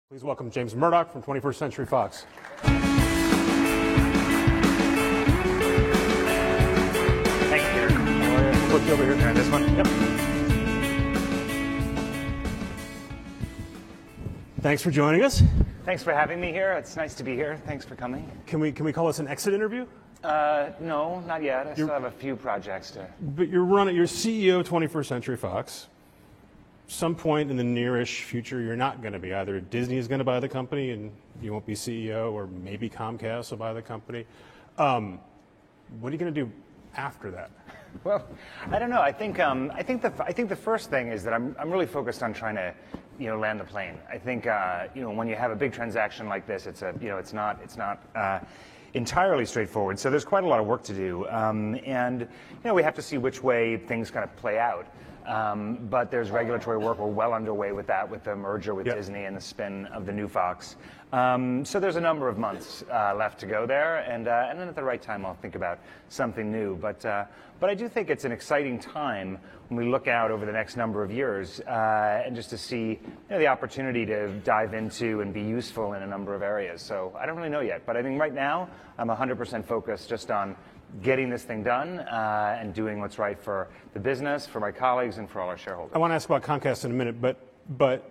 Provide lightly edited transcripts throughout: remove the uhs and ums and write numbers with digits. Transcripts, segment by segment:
Please welcome James Murdoch from 21st Century Fox. Thank you, Peter. Put you over here. And this one? Yep. Thanks for joining us. Thanks for having me here. It's nice to be here. Thanks for coming. Can we call this an exit interview? No, not yet. I still have a few projects to... But you're CEO of 21st Century Fox. Some point in the nearish future, you're not going to be. Either Disney is going to buy the company and you won't be CEO, or maybe Comcast will buy the company. What are you going to do after that? Well, I don't know. I think the first thing is that I'm really focused on trying to, land the plane. I think when you have a big transaction like this, it's not entirely straightforward. So there's quite a lot of work to do, and we have to see which way things kind of play out. But there's regulatory work. We're well underway with that, with the merger with Disney and the spin of the new Fox. So there's a number of months left to go there, and then at the right time I'll think about something new. But I do think it's an exciting time when we look out over the next number of years, and just to see the opportunity to dive into and be useful in a number of areas. So I don't really know yet, but I think right now I'm 100% focused just on getting this thing done and doing what's right for the business, for my colleagues, and for all our shareholders. I want to ask about Comcast in a minute, but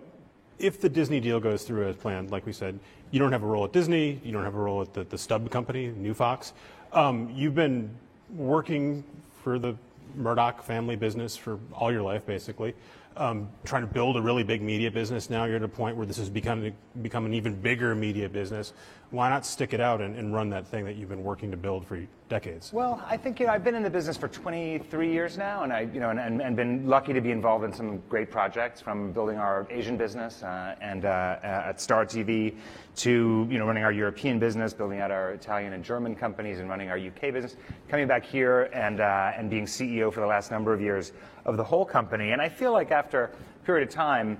if the Disney deal goes through as planned, like we said, you don't have a role at Disney, you don't have a role at the stub company, New Fox. You've been working for the Murdoch family business for all your life, basically, trying to build a really big media business. Now you're at a point where this has become an even bigger media business. Why not stick it out and run that thing that you've been working to build for decades? Well, I think I've been in the business for 23 years now, and and been lucky to be involved in some great projects, from building our Asian business and at Star TV to running our European business, building out our Italian and German companies, and running our UK business. Coming back here and being CEO for the last number of years of the whole company, and I feel like after a period of time,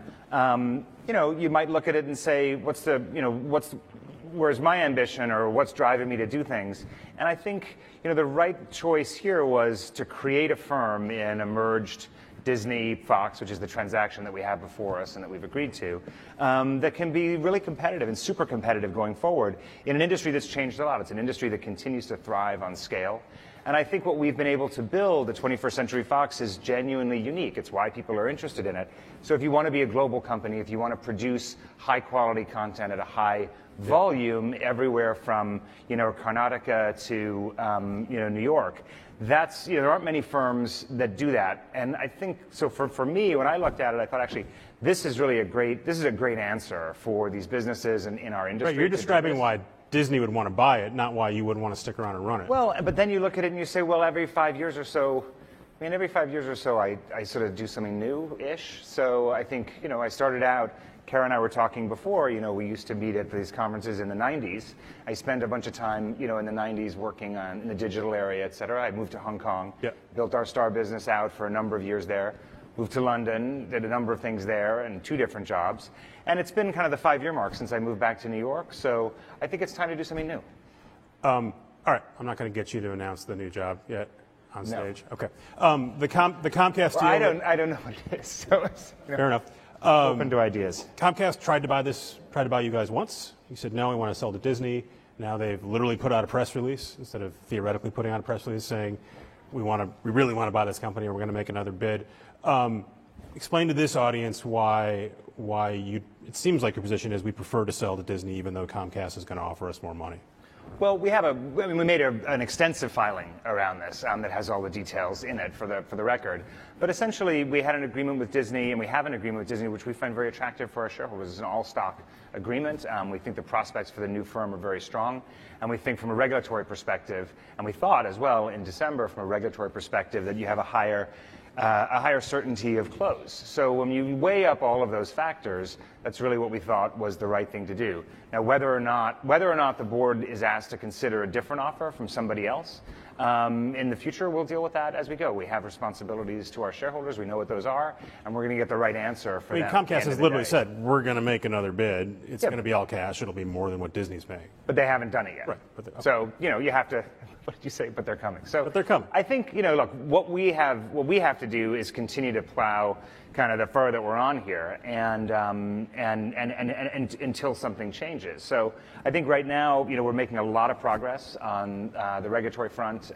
you might look at it and say, where's my ambition, or what's driving me to do things? And I think the right choice here was to create a firm in a merged Disney Fox, which is the transaction that we have before us and that we've agreed to, that can be really competitive and super competitive going forward in an industry that's changed a lot. It's an industry that continues to thrive on scale. And I think what we've been able to build at 21st Century Fox is genuinely unique. It's why people are interested in it. So if you want to be a global company, if you want to produce high quality content at a high volume everywhere from Karnataka to New York, there aren't many firms that do that. And I think so for me, when I looked at it, I thought actually this is a great answer for these businesses and in our industry. Right, you're describing why Disney would want to buy it, not why you would want to stick around and run it. Well, but then you look at it and you say, well, every 5 years or so, I sort of do something new-ish. So I think, I started out, Kara and I were talking before, we used to meet at these conferences in the 90s. I spent a bunch of time, in the 90s working in the digital area, et cetera. I moved to Hong Kong, built our Star business out for a number of years there, moved to London, did a number of things there and 2 different jobs. And it's been kind of the 5-year mark since I moved back to New York. So I think it's time to do something new. All right, I'm not going to get you to announce the new job yet on stage. No. Okay. The Comcast deal. I don't know what it is. So fair enough. Open to ideas. Comcast tried to buy you guys once. You said no, we want to sell to Disney. Now they've literally put out a press release instead of theoretically putting out a press release saying we really want to buy this company, and we're going to make another bid. Explain to this audience why it seems like your position is we prefer to sell to Disney even though Comcast is going to offer us more money. Well, we made an extensive filing around this that has all the details in it for the record. But essentially, we had an agreement with Disney, and we have an agreement with Disney, which we find very attractive for our shareholders. It's an all-stock agreement. We think the prospects for the new firm are very strong, and we think from a regulatory perspective, and we thought as well in December from a regulatory perspective that you have a higher certainty of close. So when you weigh up all of those factors, that's really what we thought was the right thing to do. Now, whether or not the board is asked to consider a different offer from somebody else in the future, we'll deal with that as we go. We have responsibilities to our shareholders. We know what those are, and we're going to get the right answer for them. Comcast has literally said, we're going to make another bid. It's going to be all cash. It'll be more than what Disney's paying. But they haven't done it yet. Right. Okay. So, you have to... What did you say? But they're coming. But they're coming. I think, look, what we have to do is continue to plow kind of the fur that we're on here, and until something changes. So I think right now, we're making a lot of progress on the regulatory front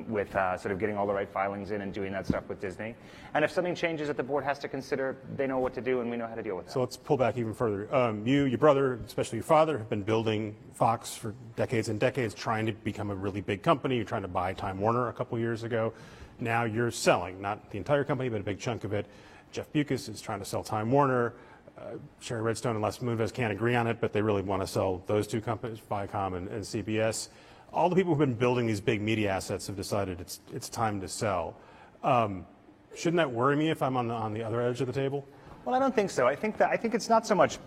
with sort of getting all the right filings in and doing that stuff with Disney. And if something changes that the board has to consider, they know what to do, and we know how to deal with it. So let's pull back even further. You, your brother, especially your father, have been building Fox for decades and decades, trying to become a really big company. You're trying to buy Time Warner a couple years ago. Now you're selling, not the entire company, but a big chunk of it. Jeff Bewkes is trying to sell Time Warner. Sherry Redstone and Les Moonves can't agree on it, but they really want to sell those two companies, Viacom and CBS. All the people who've been building these big media assets have decided it's time to sell. Shouldn't that worry me if I'm on the other edge of the table? Well, I don't think so. I think it's not so much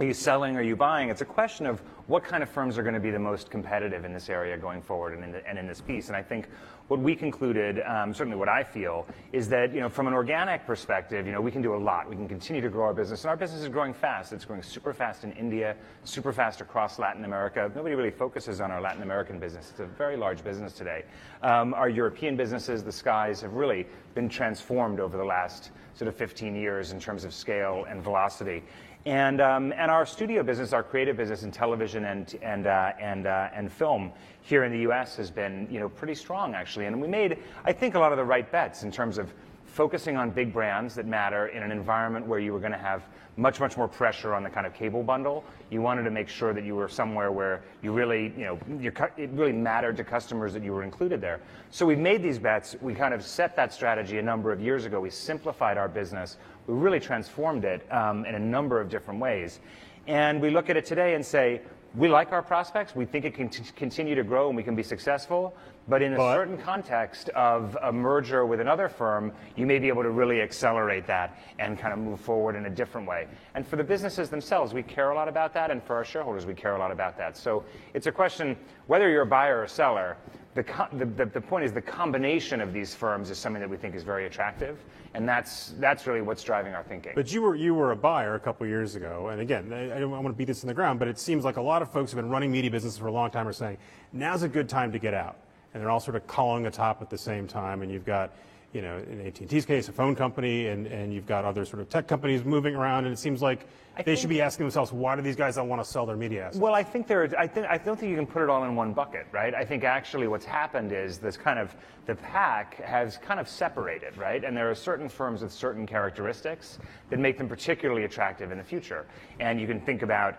are you selling, are you buying? It's a question of what kind of firms are going to be the most competitive in this area going forward and in this piece. And I think what we concluded, certainly what I feel, is that from an organic perspective, we can do a lot. We can continue to grow our business, and our business is growing fast. It's growing super fast in India, super fast across Latin America. Nobody really focuses on our Latin American business. It's a very large business today. Our European businesses, the skies, have really been transformed over the last sort of 15 years in terms of scale and velocity. And our studio business, our creative business in television and film here in the U.S. has been pretty strong actually. And we made, I think, a lot of the right bets in terms of focusing on big brands that matter in an environment where you were going to have much more pressure on the kind of cable bundle. You wanted to make sure that you were somewhere where you really, it really mattered to customers that you were included there. So we made these bets. We kind of set that strategy a number of years ago. We simplified our business. We really transformed it in a number of different ways. And we look at it today and say, we like our prospects. We think it can continue to grow and we can be successful. But in a certain context of a merger with another firm, you may be able to really accelerate that and kind of move forward in a different way. And for the businesses themselves, we care a lot about that. And for our shareholders, we care a lot about that. So it's a question, whether you're a buyer or seller, the point is the combination of these firms is something that we think is very attractive, and that's really what's driving our thinking. But you were a buyer a couple years ago, and again, I don't want to beat this in the ground, but it seems like a lot of folks who have been running media businesses for a long time are saying, now's a good time to get out. And they're all sort of calling a top at the same time, and you've got, in AT&T's case, a phone company, and you've got other sort of tech companies moving around, and it seems like they should be asking themselves, why do these guys not want to sell their media assets? Well, I don't think you can put it all in one bucket, right? I think actually what's happened is this kind of, the pack has kind of separated, right? And there are certain firms with certain characteristics that make them particularly attractive in the future. And you can think about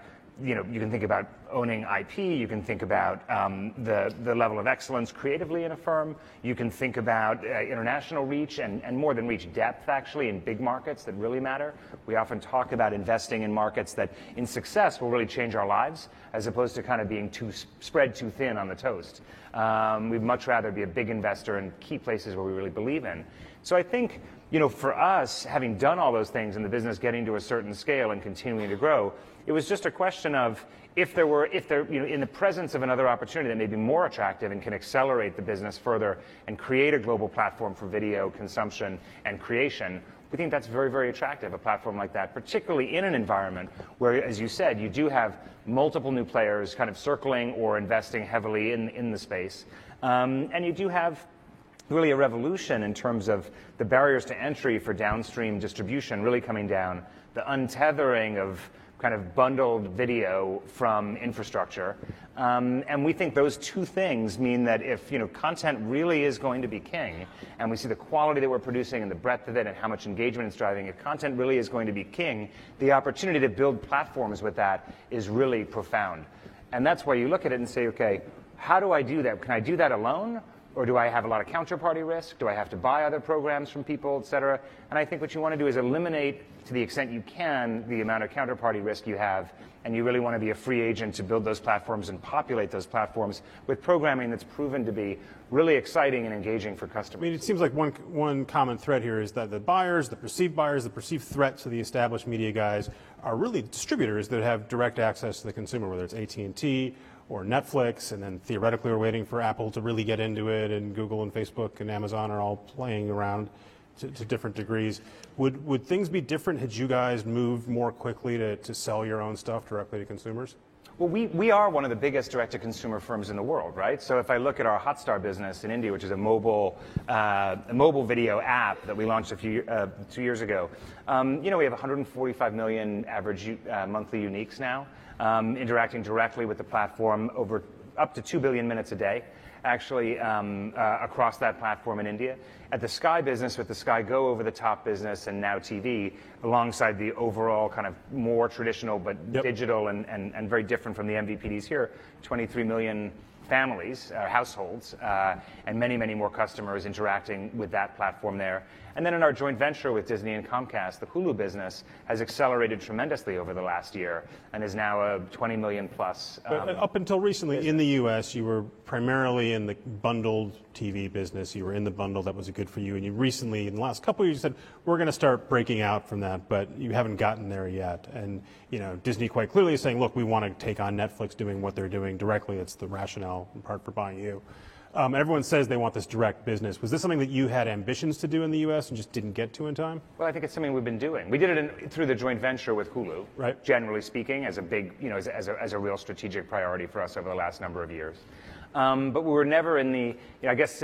owning IP. You can think about the level of excellence creatively in a firm. You can think about international reach and more than reach, depth actually in big markets that really matter. We often talk about investing in markets that in success will really change our lives as opposed to kind of being spread too thin on the toast. We'd much rather be a big investor in key places where we really believe in. So I think, for us, having done all those things and the business getting to a certain scale and continuing to grow, it was just a question of if there, in the presence of another opportunity that may be more attractive and can accelerate the business further and create a global platform for video consumption and creation, we think that's very, very attractive, a platform like that, particularly in an environment where, as you said, you do have multiple new players kind of circling or investing heavily in the space. And you do have really a revolution in terms of the barriers to entry for downstream distribution really coming down, the untethering of kind of bundled video from infrastructure. And we think those two things mean that if content really is going to be king, and we see the quality that we're producing and the breadth of it and how much engagement it's driving, if content really is going to be king, the opportunity to build platforms with that is really profound. And that's why you look at it and say, okay, how do I do that? Can I do that alone? Or do I have a lot of counterparty risk? Do I have to buy other programs from people, et cetera? And I think what you want to do is eliminate, to the extent you can, the amount of counterparty risk you have. And you really want to be a free agent to build those platforms and populate those platforms with programming that's proven to be really exciting and engaging for customers. I mean, it seems like one common thread here is that the buyers, the perceived threat to the established media guys are really distributors that have direct access to the consumer, whether it's AT&T or Netflix, and then theoretically we're waiting for Apple to really get into it, and Google and Facebook and Amazon are all playing around to different degrees. Would things be different had you guys moved more quickly to sell your own stuff directly to consumers? Well, we are one of the biggest direct-to-consumer firms in the world, right? So if I look at our Hotstar business in India, which is a mobile video app that we launched 2 years ago, we have 145 million average monthly uniques now, interacting directly with the platform over up to 2 billion minutes a day, actually across that platform in India. At the Sky business, with the Sky Go over-the-top business and Now TV, alongside the overall kind of more traditional but digital and very different from the MVPDs here, 23 million families, households, and many, many more customers interacting with that platform there. And then in our joint venture with Disney and Comcast, the Hulu business has accelerated tremendously over the last year and is now a 20 million plus. But up until recently in the U.S., you were primarily in the bundled TV business. You were in the bundle that was good for you. And you recently, in the last couple of years, said, we're going to start breaking out from that, but you haven't gotten there yet. And Disney quite clearly is saying, look, we want to take on Netflix doing what they're doing directly. It's the rationale in part for buying you. Everyone says they want this direct business. Was this something that you had ambitions to do in the U.S. and just didn't get to in time? Well, I think it's something we've been doing. We did it through the joint venture with Hulu, right? Generally speaking, as a big, as a real strategic priority for us over the last number of years. But we were never in the, I guess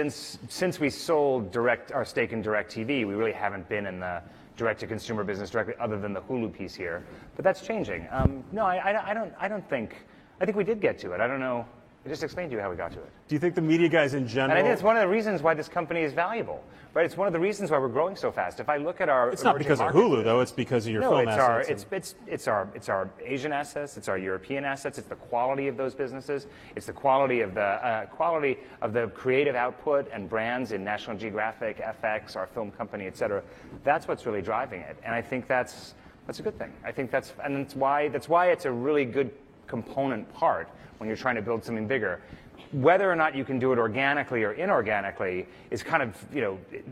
since we sold our stake in DirecTV, we really haven't been in the direct-to-consumer business directly, other than the Hulu piece here. But that's changing. No, I don't think. I think we did get to it. I don't know. I just explained to you how we got to it. Do you think the media guys in general... And I think it's one of the reasons why this company is valuable, right? It's one of the reasons why we're growing so fast. If I look at our... It's not because of Hulu, though. It's because of your film assets. It's our Asian assets. It's our European assets. It's the quality of those businesses. It's the quality of the creative output and brands in National Geographic, FX, our film company, et cetera. That's what's really driving it. And I think that's a good thing. I think that's why it's a really good component part when you're trying to build something bigger. Whether or not you can do it organically or inorganically is kind of,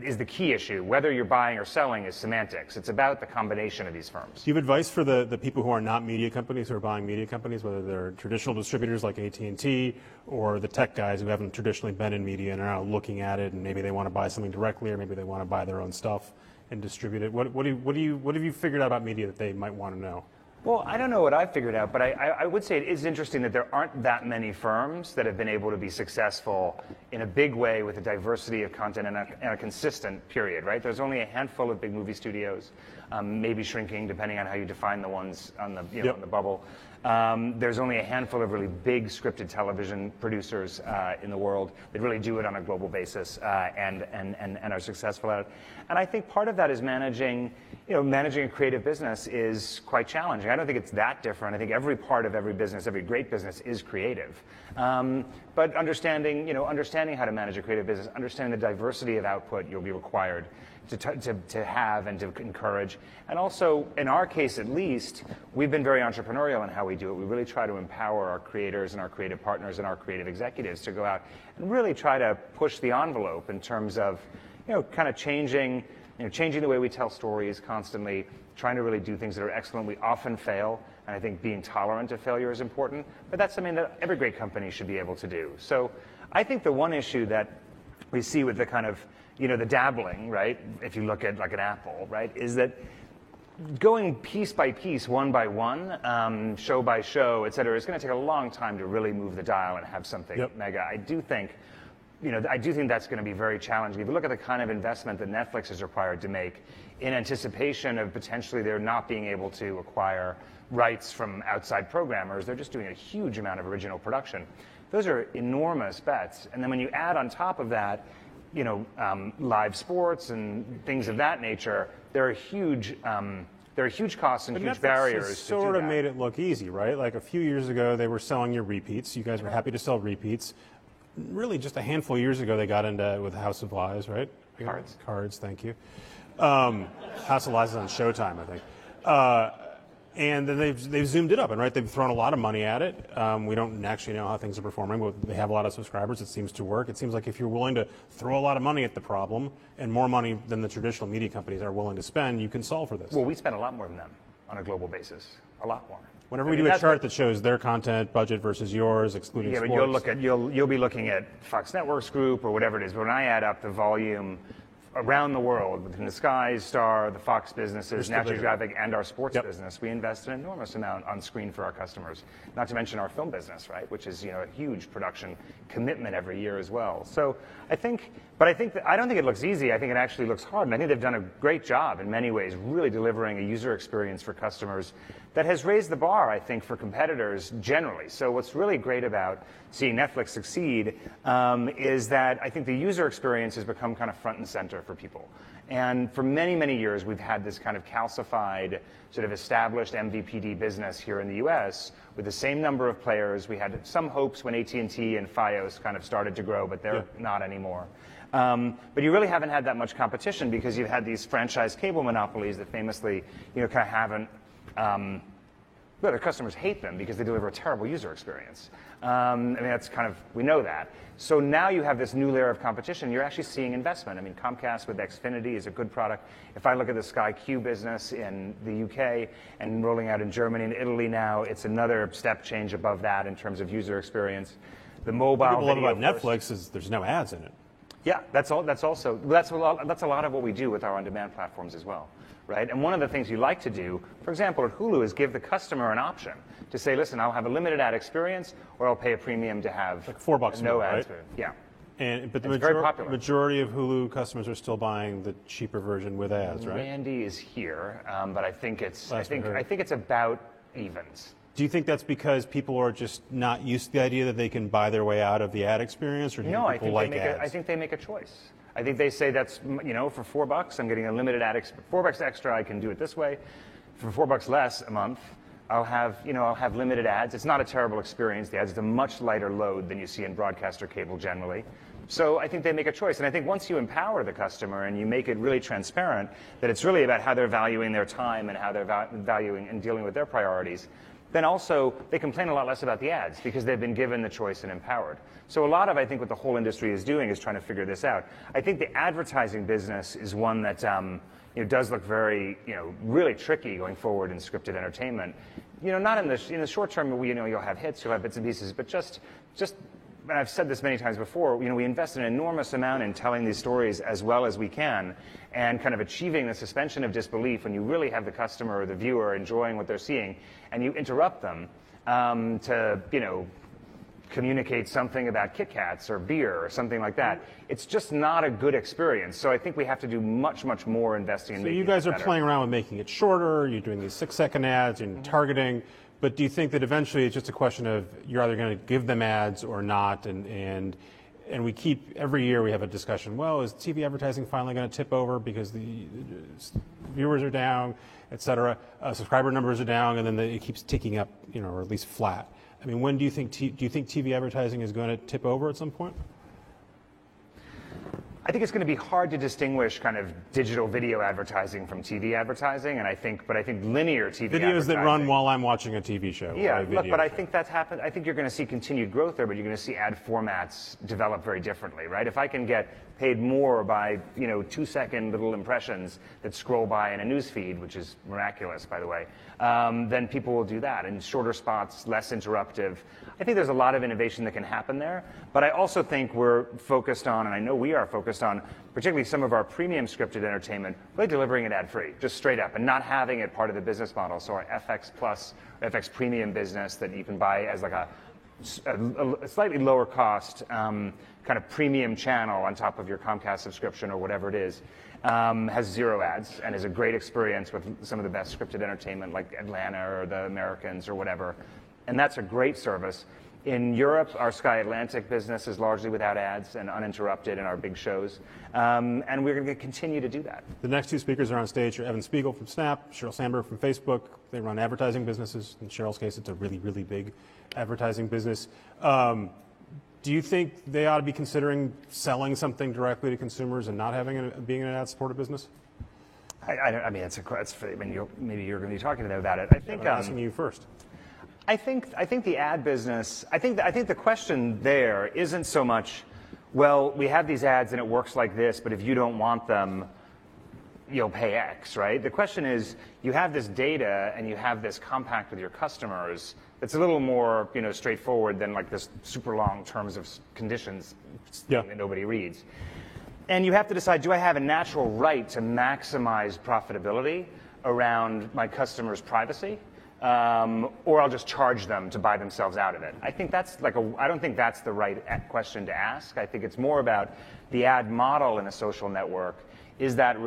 is the key issue. Whether you're buying or selling is semantics. It's about the combination of these firms. Do you have advice for the people who are not media companies, who are buying media companies, whether they're traditional distributors like AT&T or the tech guys who haven't traditionally been in media and are now looking at it and maybe they want to buy something directly or maybe they want to buy their own stuff and distribute it? What have you figured out about media that they might want to know? Well, I don't know what I've figured out, but I would say it is interesting that there aren't that many firms that have been able to be successful in a big way with a diversity of content and a consistent period, right? There's only a handful of big movie studios, maybe shrinking depending on how you define the ones on the, on the bubble. There's only a handful of really big scripted television producers in the world that really do it on a global basis and are successful at it. And I think part of that is managing a creative business is quite challenging. I don't think it's that different. I think every part of every business, every great business is creative. But understanding how to manage a creative business, understanding the diversity of output you'll be required to have and to encourage. And also, in our case at least, we've been very entrepreneurial in how we do it. We really try to empower our creators and our creative partners and our creative executives to go out and really try to push the envelope in terms of, kind of changing the way we tell stories constantly, trying to really do things that are excellent. We often fail, and I think being tolerant of failure is important, but that's something that every great company should be able to do. So I think the one issue that we see with the kind of, the dabbling, right, if you look at like an Apple, right, is that going piece by piece, one by one, show by show, et cetera, is going to take a long time to really move the dial and have something mega. I do think that's going to be very challenging. If you look at the kind of investment that Netflix is required to make in anticipation of potentially they're not being able to acquire rights from outside programmers, they're just doing a huge amount of original production. Those are enormous bets. And then when you add on top of that, live sports and things of that nature, there are huge costs and huge barriers. Netflix sort of made it look easy, right? Like a few years ago, they were selling your repeats. You guys were happy to sell repeats. Really, just a handful of years ago, they got into with House of Lies, right? Cards, thank you. House of Lies is on Showtime, I think. And then they've zoomed it up, and they've thrown a lot of money at it. We don't actually know how things are performing, but they have a lot of subscribers. It seems to work. It seems like if you're willing to throw a lot of money at the problem, and more money than the traditional media companies are willing to spend, you can solve for this. Well, we spend a lot more than them on a global basis. A lot more. Whenever we do a chart that shows their content budget versus yours, excluding sports. But you'll be looking at Fox Networks Group or whatever it is. But when I add up the volume around the world, within the Sky, Star, the Fox businesses, National bigger. Geographic, and our sports Yep. business, we invest an enormous amount on screen for our customers. Not to mention our film business, right, which is a huge production commitment every year as well. So I don't think it looks easy. I think it actually looks hard, and I think they've done a great job in many ways, really delivering a user experience for customers that has raised the bar, I think, for competitors generally. So what's really great about seeing Netflix succeed is that I think the user experience has become kind of front and center for people. And for many, many years, we've had this kind of calcified, sort of established MVPD business here in the US with the same number of players. We had some hopes when AT&T and Fios kind of started to grow, but they're not anymore. But you really haven't had that much competition because you've had these franchise cable monopolies that famously, kind of haven't. Well, their customers hate them because they deliver a terrible user experience. I mean, that's kind of, we know that. So now you have this new layer of competition. You're actually seeing investment. I mean, Comcast with Xfinity is a good product. If I look at the Sky Q business in the UK and rolling out in Germany and Italy now, it's another step change above that in terms of user experience. The mobile What video about first- Netflix is there's no ads in it. Yeah, that's a lot of what we do with our on-demand platforms as well, right? And one of the things you like to do, for example, at Hulu, is give the customer an option to say, listen, I'll have a limited ad experience, or I'll pay a premium to have Like $4 a no month, ads. right? Yeah. But the It's very popular. majority of Hulu customers are still buying the cheaper version with ads, right? Randy is here, but I think it's Last we heard. it's about evens. Do you think that's because people are just not used to the idea that they can buy their way out of the ad experience, or do you No, think people like ads? I think they make a choice. I think they say that's, for $4, I'm getting a limited ad, $4 extra, I can do it this way. For $4 less a month, I'll have limited ads. It's not a terrible experience. The ads is a much lighter load than you see in broadcast or cable generally. So I think they make a choice. And I think once you empower the customer and you make it really transparent that it's really about how they're valuing their time and how they're valuing and dealing with their priorities, then also they complain a lot less about the ads because they've been given the choice and empowered. So a lot of, I think, what the whole industry is doing is trying to figure this out. I think the advertising business is one that does look very, really tricky going forward in scripted entertainment. Not in the short term, you'll have hits, you'll have bits and pieces, but just. And I've said this many times before, we invest an enormous amount in telling these stories as well as we can and kind of achieving the suspension of disbelief when you really have the customer or the viewer enjoying what they're seeing and you interrupt them to, communicate something about Kit Kats or beer or something like that. It's just not a good experience. So I think we have to do much, much more investing in So making you guys it are better. playing around with making it shorter, you're doing these 6-second ads, and targeting, but do you think that eventually it's just a question of you're either going to give them ads or not, and we keep, every year we have a discussion, well, is TV advertising finally going to tip over because the viewers are down, et cetera, subscriber numbers are down, and then it keeps ticking up, or at least flat. I mean, when do you think TV advertising is going to tip over at some point? I think it's going to be hard to distinguish kind of digital video advertising from TV advertising, but I think linear TV Videos that run advertising- while I'm watching a TV show. Yeah, or a look, video but I show. think that's happened. I think you're going to see continued growth there, but you're going to see ad formats develop very differently, right? If I can get paid more by 2-second little impressions that scroll by in a news feed, which is miraculous, by the way, then people will do that. And shorter spots, less interruptive. I think there's a lot of innovation that can happen there, but I also think we're focused on, and I know we are focused on, particularly some of our premium scripted entertainment, really delivering it ad-free, just straight up, and not having it part of the business model. So our FX Plus, FX Premium business that you can buy as like a slightly lower cost kind of premium channel on top of your Comcast subscription or whatever it is, has 0 ads and is a great experience with some of the best scripted entertainment like Atlanta or The Americans or whatever. And that's a great service. In Europe, our Sky Atlantic business is largely without ads and uninterrupted in our big shows. And we're going to continue to do that. The next 2 speakers are on stage are Evan Spiegel from Snap, Sheryl Sandberg from Facebook. They run advertising businesses. In Sheryl's case, it's a really, really big advertising business. Do you think they ought to be considering selling something directly to consumers and not being an ad-supported business? I mean, maybe you're going to be talking to them about it. I think I'm asking you first. I think the ad business. I think the question there isn't so much, well, we have these ads and it works like this, but if you don't want them, you'll pay X, right? The question is, you have this data and you have this compact with your customers. It's a little more, straightforward than like this super long terms of conditions thing that nobody reads. And you have to decide, do I have a natural right to maximize profitability around my customers' privacy? Or I'll just charge them to buy themselves out of it. I think that's I don't think that's the right question to ask. I think it's more about the ad model in a social network. Is that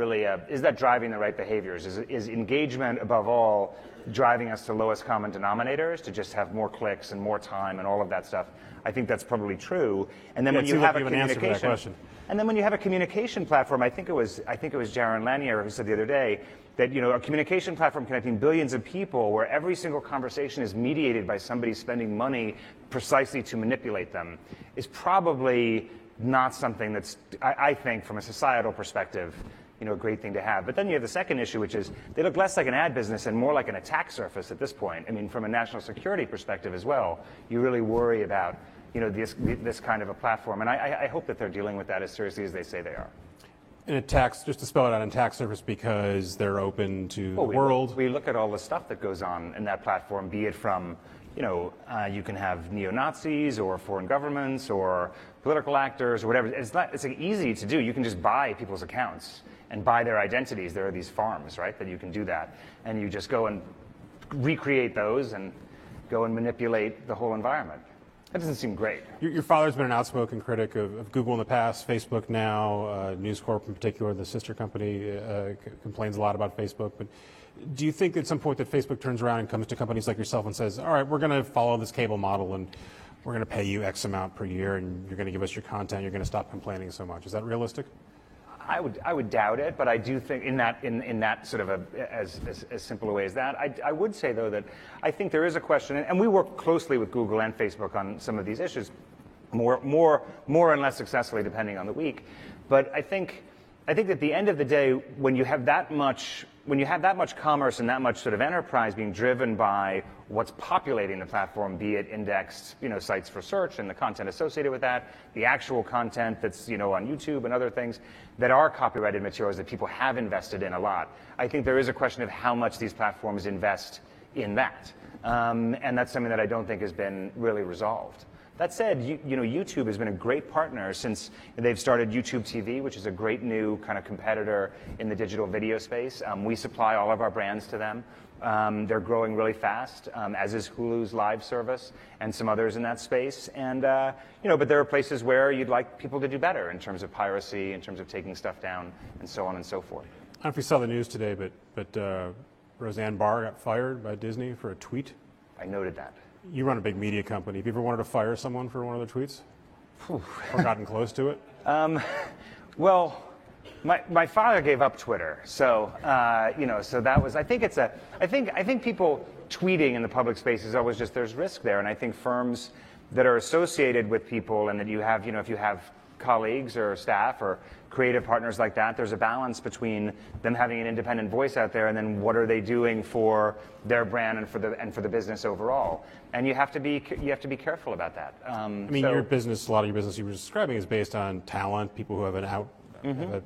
driving the right behaviors? Is engagement above all driving us to lowest common denominators, to just have more clicks and more time and all of that stuff? I think that's probably true. And then when you have a communication, and then when you have a communication platform, I think it was Jaron Lanier who said the other day that a communication platform connecting billions of people, where every single conversation is mediated by somebody spending money precisely to manipulate them, is probably not something that's, I think, from a societal perspective, a great thing to have. But then you have the second issue, which is they look less like an ad business and more like an attack surface at this point. I mean, from a national security perspective as well, you really worry about this kind of a platform. And I hope that they're dealing with that as seriously as they say they are. And attacks, just to spell it out, an attack surface because they're open to the world. We look at all the stuff that goes on in that platform, be it from, you can have neo-Nazis or foreign governments or political actors or whatever. It's easy to do. You can just buy people's accounts and buy their identities. There are these farms, right, that you can do that. And you just go and recreate those and go and manipulate the whole environment. That doesn't seem great. Your father's been an outspoken critic of Google in the past, Facebook now, News Corp in particular, the sister company, complains a lot about Facebook. But do you think at some point that Facebook turns around and comes to companies like yourself and says, all right, we're going to follow this cable model and we're going to pay you X amount per year and you're going to give us your content, you're going to stop complaining so much? Is that realistic? I would doubt it, but I do think in that sort of as simple a way as that, I would say though that I think there is a question, and we work closely with Google and Facebook on some of these issues, more and less successfully depending on the week. But I think at the end of the day, when you have that much commerce and that much sort of enterprise being driven by what's populating the platform, be it indexed, sites for search and the content associated with that, the actual content that's, on YouTube and other things that are copyrighted materials that people have invested in a lot. I think there is a question of how much these platforms invest in that. And that's something that I don't think has been really resolved. That said, YouTube has been a great partner since they've started YouTube TV, which is a great new kind of competitor in the digital video space. We supply all of our brands to them. They're growing really fast, as is Hulu's live service and some others in that space. And but there are places where you'd like people to do better in terms of piracy, in terms of taking stuff down, and so on and so forth. I don't know if you saw the news today, but Roseanne Barr got fired by Disney for a tweet. I noted that. You run a big media company. Have you ever wanted to fire someone for one of their tweets? Or gotten close to it? Well, my father gave up Twitter, so so that was. I think people tweeting in the public space is always just there's risk there, and I think firms that are associated with people and that you have, if you have colleagues or staff or creative partners like that, there's a balance between them having an independent voice out there and then what are they doing for their brand and for the business overall. And you have to be careful about that. Your business, a lot of your business you were describing is based on talent, people who have have a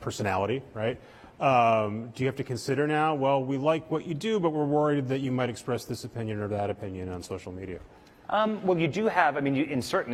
personality, right? Do you have to consider now, well, we like what you do, but we're worried that you might express this opinion or that opinion on social media? Well, you do have. In certain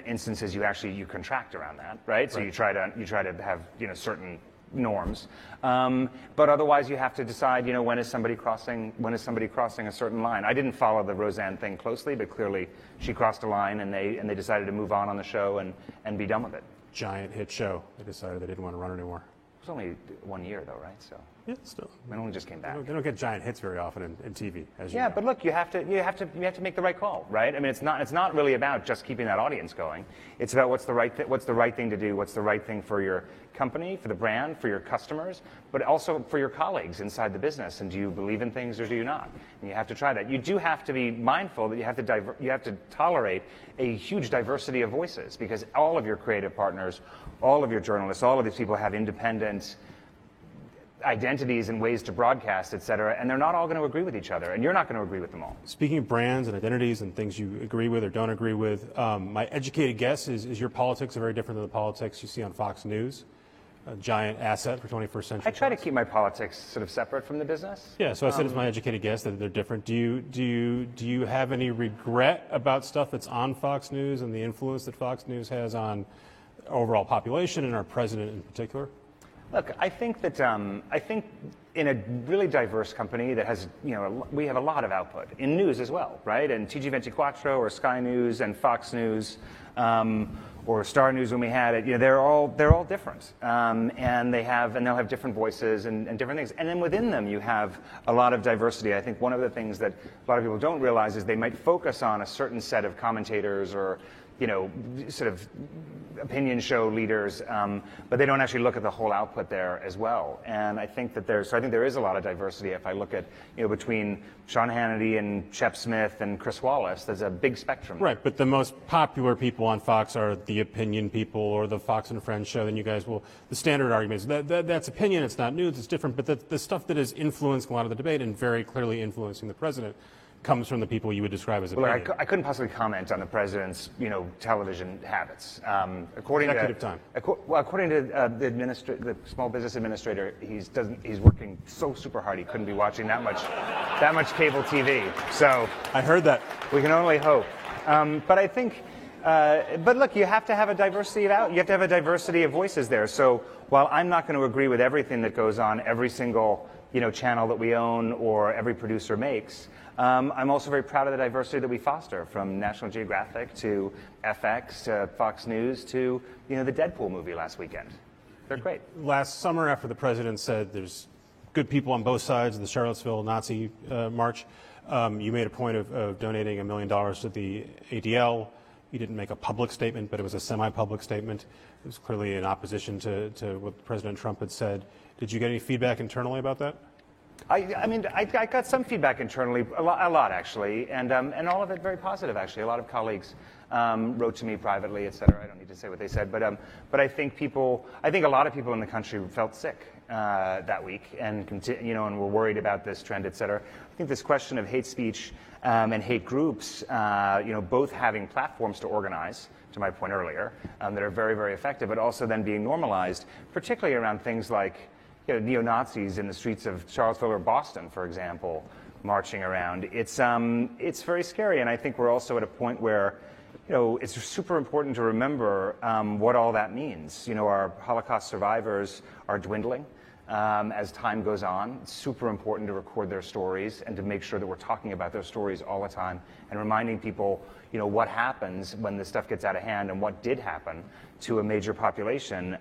instances, you contract around that, right? So you try to have certain norms, but otherwise you have to decide when is somebody crossing a certain line. I didn't follow the Roseanne thing closely, but clearly she crossed a line, and they decided to move on the show and be done with it. Giant hit show. They decided they didn't want to run anymore. It was only 1 year though, right? So. Yeah, still. It only just came back. They don't get giant hits very often in TV, as you know. know. But look, you have to make the right call, right? It's not really about just keeping that audience going. It's about what's the right thing to do, what's the right thing for your company, for the brand, for your customers, but also for your colleagues inside the business. And do you believe in things or do you not? And you have to try that. You do have to be mindful that you have to tolerate a huge diversity of voices, because all of your creative partners, all of your journalists, all of these people have independent identities and ways to broadcast, et cetera, and they're not all going to agree with each other, and you're not going to agree with them all. Speaking of brands and identities and things you agree with or don't agree with, my educated guess is your politics are very different than the politics you see on Fox News, a giant asset for 21st century. I try to keep my politics sort of separate from the business. Yeah, so I said it's my educated guess that they're different. Do you have any regret about stuff that's on Fox News and the influence that Fox News has on overall population and our president in particular? Look, I think that I think in a really diverse company that has, we have a lot of output in news as well, right? And TG24 or Sky News and Fox News, or Star News when we had it, they're all different, and they'll have different voices and different things. And then within them, you have a lot of diversity. I think one of the things that a lot of people don't realize is they might focus on a certain set of commentators or sort of opinion show leaders, but they don't actually look at the whole output there as well. And I think that I think there is a lot of diversity. If I look at, between Sean Hannity and Shep Smith and Chris Wallace, there's a big spectrum. Right, but the most popular people on Fox are the opinion people or the Fox and Friends show. Then you guys will, the standard argument is that's opinion, it's not news, it's different. But the stuff that is influencing a lot of the debate and very clearly influencing the president comes from the people you would describe as opinion. Well, I couldn't possibly comment on the president's, television habits. According Executive to time. According to the small business administrator, he's working so super hard he couldn't be watching that much cable TV. So I heard that. We can only hope. But I think. But look, you have to have a diversity of voices there. So while I'm not going to agree with everything that goes on every single channel that we own or every producer makes, I'm also very proud of the diversity that we foster, from National Geographic to FX to Fox News to the Deadpool movie last weekend. They're great. Last summer, after the president said there's good people on both sides of the Charlottesville Nazi march, you made a point of donating $1 million to the ADL. You didn't make a public statement, but it was a semi-public statement. It was clearly in opposition to what President Trump had said. Did you get any feedback internally about that? I mean, I got some feedback internally, a lot actually, and all of it very positive actually. A lot of colleagues wrote to me privately, et cetera. I don't need to say what they said, but I think a lot of people in the country felt sick that week, and and were worried about this trend, et cetera. I think this question of hate speech and hate groups, both having platforms to organize, to my point earlier, that are very, very effective, but also then being normalized, particularly around things like neo-Nazis in the streets of Charlottesville or Boston, for example, marching around. It's very scary, and I think we're also at a point where it's super important to remember what all that means. Our Holocaust survivors are dwindling as time goes on. It's super important to record their stories and to make sure that we're talking about their stories all the time and reminding people, what happens when this stuff gets out of hand and what did happen to a major population.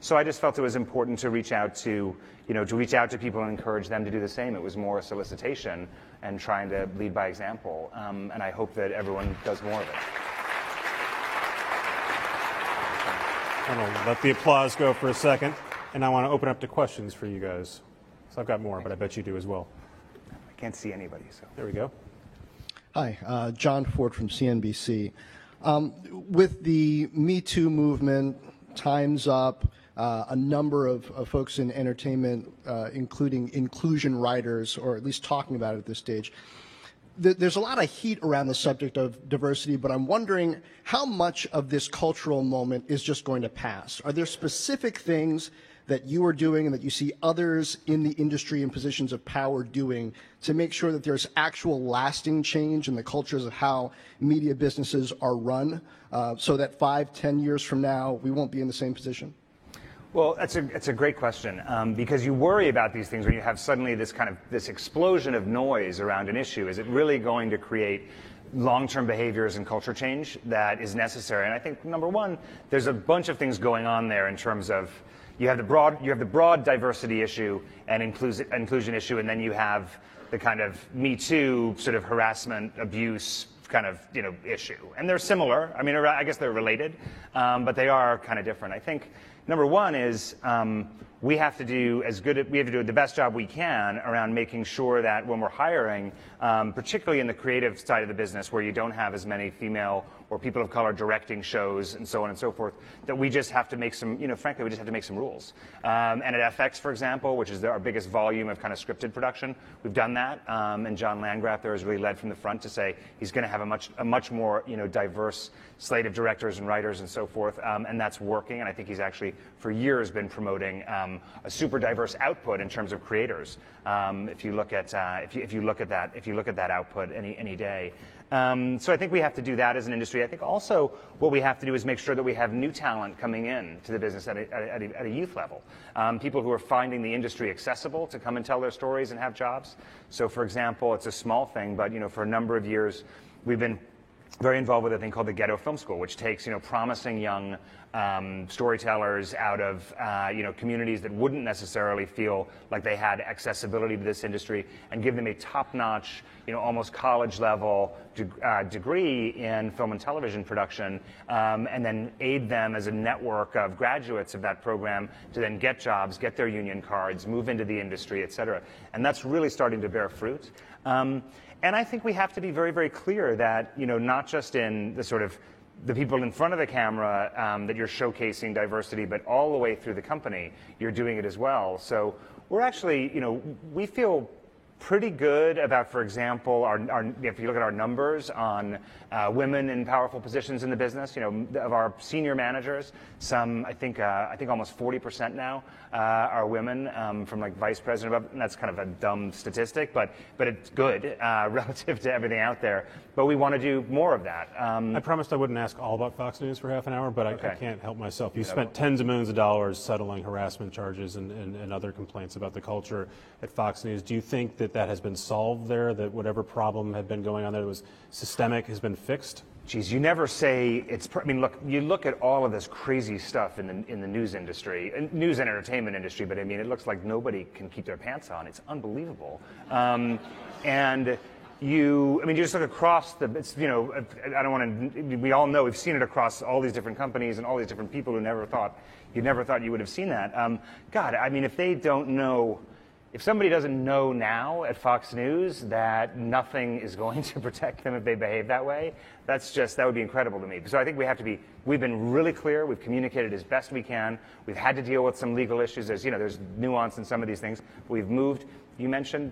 So I just felt it was important to reach out to people and encourage them to do the same. It was more a solicitation and trying to lead by example. And I hope that everyone does more of it. I'm going to let the applause go for a second, and I want to open up to questions for you guys. So I've got more, but I bet you do as well. I can't see anybody, so. There we go. Hi, John Ford from CNBC. With the Me Too movement, Time's Up, a number of folks in entertainment, including inclusion writers, or at least talking about it at this stage, there's a lot of heat around the subject of diversity, but I'm wondering how much of this cultural moment is just going to pass? Are there specific things that you are doing and that you see others in the industry in positions of power doing to make sure that there's actual lasting change in the cultures of how media businesses are run, so that 5-10 years from now we won't be in the same position? Well, it's a great question, because you worry about these things when you have suddenly this explosion of noise around an issue. Is it really going to create long-term behaviors and culture change that is necessary? And I think, number one, there's a bunch of things going on there in terms of you have the broad diversity issue and inclusion issue, and then you have the kind of Me Too sort of harassment, abuse kind of issue. And they're similar. I mean, I guess they're related, but they are kind of different. I think number one is we have to do the best job we can around making sure that when we're hiring, particularly in the creative side of the business where you don't have as many female or people of color directing shows and so on and so forth, that we just have to make some, frankly, we just have to make some rules. And at FX, for example, which is our biggest volume of kind of scripted production, we've done that. And John Landgraf there has really led from the front to say he's going to have a much more diverse slate of directors and writers and so forth. And that's working. And I think he's actually for years been promoting a super diverse output in terms of creators. If you look at that output any day. So I think we have to do that as an industry. I think also what we have to do is make sure that we have new talent coming in to the business at a youth level. People who are finding the industry accessible to come and tell their stories and have jobs. So for example, it's a small thing, but for a number of years, we've been very involved with a thing called the Ghetto Film School, which takes promising young storytellers out of communities that wouldn't necessarily feel like they had accessibility to this industry, and give them a top-notch, almost college-level degree in film and television production, and then aid them as a network of graduates of that program to then get jobs, get their union cards, move into the industry, et cetera. And that's really starting to bear fruit. And I think we have to be very, very clear that, not just in the sort of the people in front of the camera that you're showcasing diversity, but all the way through the company, you're doing it as well. So we're actually, we feel pretty good about, for example, if you look at our numbers on women in powerful positions in the business, of our senior managers, some, I think almost 40% now are women, from like vice president above, and that's kind of a dumb statistic, but it's good relative to everything out there. But we want to do more of that. I promised I wouldn't ask all about Fox News for half an hour, but I can't help myself. You spent tens of millions of dollars settling harassment charges and other complaints about the culture at Fox News. Do you think that has been solved there, that whatever problem had been going on there that was systemic has been fixed? Geez, you never say it's. I mean, look. You look at all of this crazy stuff in the news industry, news and entertainment industry. But I mean, it looks like nobody can keep their pants on. It's unbelievable. And you just look across the. It's, I don't want to. We all know we've seen it across all these different companies and all these different people who never thought you would have seen that. God, I mean, if they don't know. If somebody doesn't know now at Fox News that nothing is going to protect them if they behave that way, that would be incredible to me. So I think we've been really clear, we've communicated as best we can, we've had to deal with some legal issues, there's nuance in some of these things. We've moved, you mentioned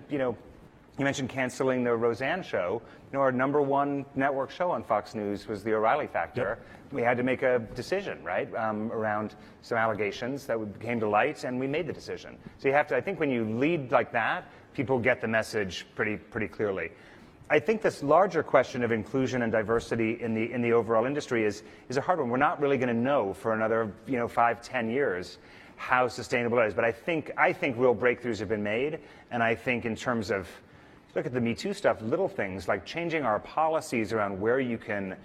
canceling the Roseanne show. Our #1 network show on Fox News was The O'Reilly Factor. Yep. We had to make a decision, right, around some allegations that came to light, and we made the decision. So you have to, I think when you lead like that, people get the message pretty clearly. I think this larger question of inclusion and diversity in the overall industry is a hard one. We're not really going to know for another 5-10 years how sustainable it is. But I think real breakthroughs have been made, and I think in terms of look at the Me Too stuff, little things like changing our policies around where you can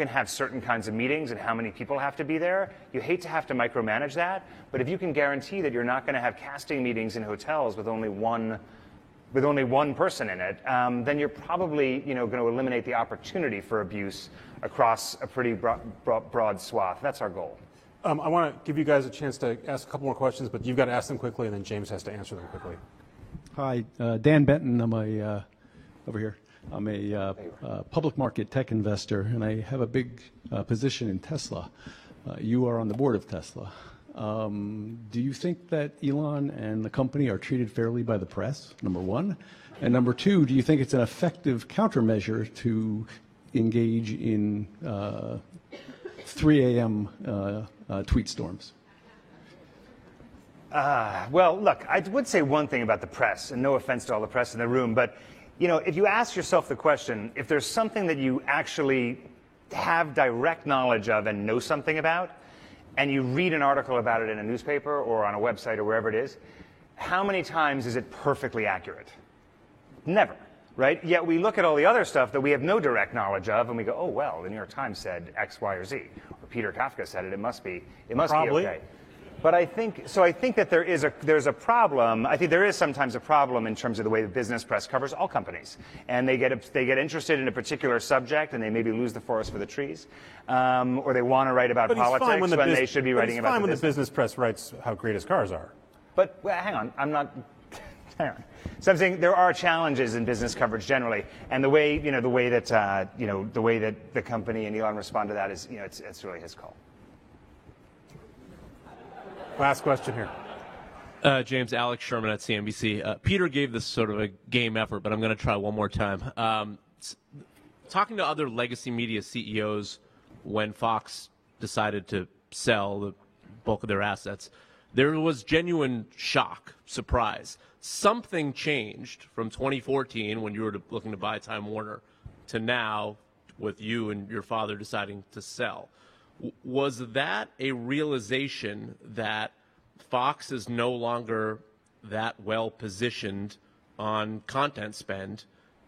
have certain kinds of meetings and how many people have to be there. You hate to have to micromanage that, but if you can guarantee that you're not going to have casting meetings in hotels with only one person in it, then you're probably going to eliminate the opportunity for abuse across a pretty broad swath. That's our goal. I want to give you guys a chance to ask a couple more questions, but you've got to ask them quickly, and then James has to answer them quickly. Hi, Dan Benton. I'm over here. I'm a public market tech investor, and I have a big position in Tesla. You are on the board of Tesla. Do you think that Elon and the company are treated fairly by the press, number one? And number two, do you think it's an effective countermeasure to engage in 3 a.m. Tweet storms? Well, look, I would say one thing about the press, and no offense to all the press in the room, but if you ask yourself the question, if there's something that you actually have direct knowledge of and know something about, and you read an article about it in a newspaper or on a website or wherever it is, how many times is it perfectly accurate? Never, right? Yet we look at all the other stuff that we have no direct knowledge of, and we go, oh, well, the New York Times said X, Y, or Z. Or Peter Kafka said it. It must be okay. But I think that there's a problem. I think there is sometimes a problem in terms of the way the business press covers all companies, and they get interested in a particular subject, and they maybe lose the forest for the trees, or they want to write about politics when they should be writing about the business. It's fine when the business press writes how great his cars are. But hang on, I'm not. Hang on. So I'm saying there are challenges in business coverage generally, and the way that the company and Elon respond to that is it's really his call. Last question here. James, Alex Sherman at CNBC. Peter gave this sort of a game effort, but I'm going to try one more time. Talking to other legacy media CEOs when Fox decided to sell the bulk of their assets, there was genuine shock, surprise. Something changed from 2014 when you were looking to buy Time Warner to now with you and your father deciding to sell. Was that a realization that Fox is no longer that well positioned on content spend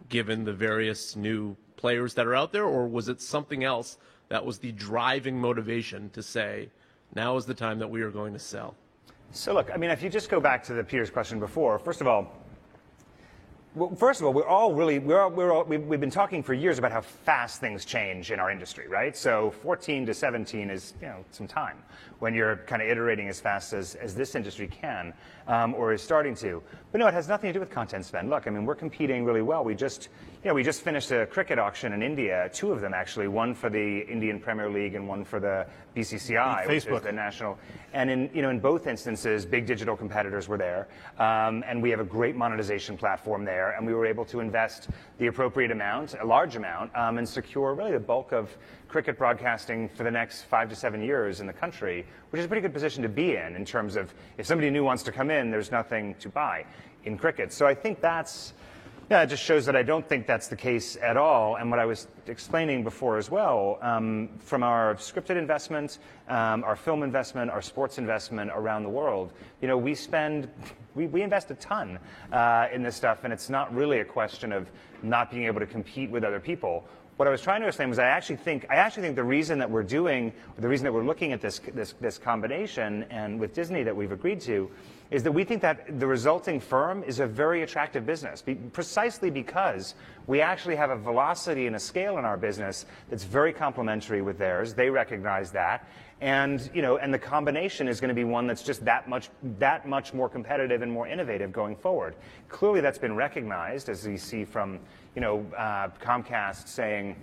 given the various new players that are out there, or was it something else that was the driving motivation to say, now is the time that we are going to sell? So look, I mean, if you just go back to Peter's question before, first of all, we've been talking for years about how fast things change in our industry, right? So 14 to 17 is, some time when you're kind of iterating as fast as this industry can, or is starting to. But no, it has nothing to do with content spend. Look, I mean, we're competing really well. We just finished a cricket auction in India, 2 of them actually, one for the Indian Premier League and one for the BCCI, which is the national. And in both instances, big digital competitors were there, and we have a great monetization platform there, and we were able to invest the appropriate amount, a large amount, and secure really the bulk of cricket broadcasting for the next 5 to 7 years in the country, which is a pretty good position to be in terms of if somebody new wants to come in, there's nothing to buy in cricket. So I think it just shows that I don't think that's the case at all. And what I was explaining before as well, from our scripted investment, our film investment, our sports investment around the world, we invest a ton in this stuff, and it's not really a question of not being able to compete with other people. What I was trying to explain was I actually think the reason that we're looking at this combination and with Disney that we've agreed to is that we think that the resulting firm is a very attractive business, precisely because we actually have a velocity and a scale in our business that's very complementary with theirs. They recognize that. And the combination is going to be one that's just that much more competitive and more innovative going forward. Clearly, that's been recognized, as we see from Comcast saying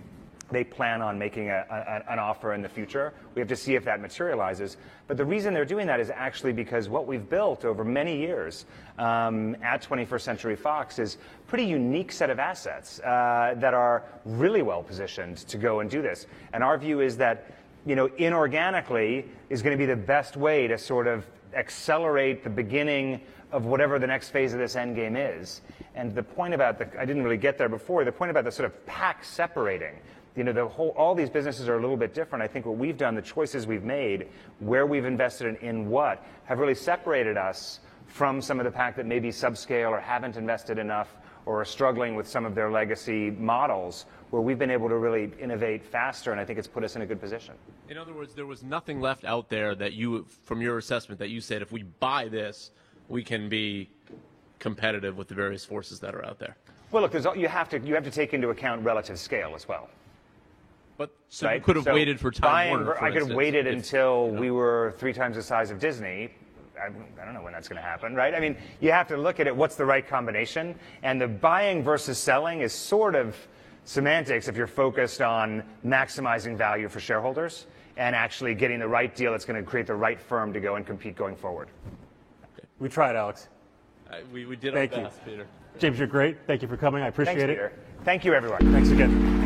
they plan on making an offer in the future. We have to see if that materializes. But the reason they're doing that is actually because what we've built over many years at 21st Century Fox is a pretty unique set of assets that are really well positioned to go and do this. And our view is that inorganically is going to be the best way to sort of accelerate the beginning of whatever the next phase of this end game is. And the point about I didn't really get there before, the point about the sort of pack separating, all these businesses are a little bit different. I think what we've done, the choices we've made, where we've invested in what, have really separated us from some of the pack that may be subscale or haven't invested enough or are struggling with some of their legacy models, where we've been able to really innovate faster, and I think it's put us in a good position. In other words, there was nothing left out there that you, from your assessment, that you said, if we buy this, we can be competitive with the various forces that are out there. Well, look, you have to take into account relative scale as well. But so right? you could have waited for Time Warner, for I could have instance, waited until we were 3 times the size of Disney. I don't know when that's going to happen, right? I mean, you have to look at it, what's the right combination? And the buying versus selling is sort of semantics if you're focused on maximizing value for shareholders and actually getting the right deal that's going to create the right firm to go and compete going forward. Okay. We tried, Alex. We did our best, Peter. James, you're great. Thank you for coming. I appreciate it. Thanks, Peter. Thank you, everyone. Thanks again.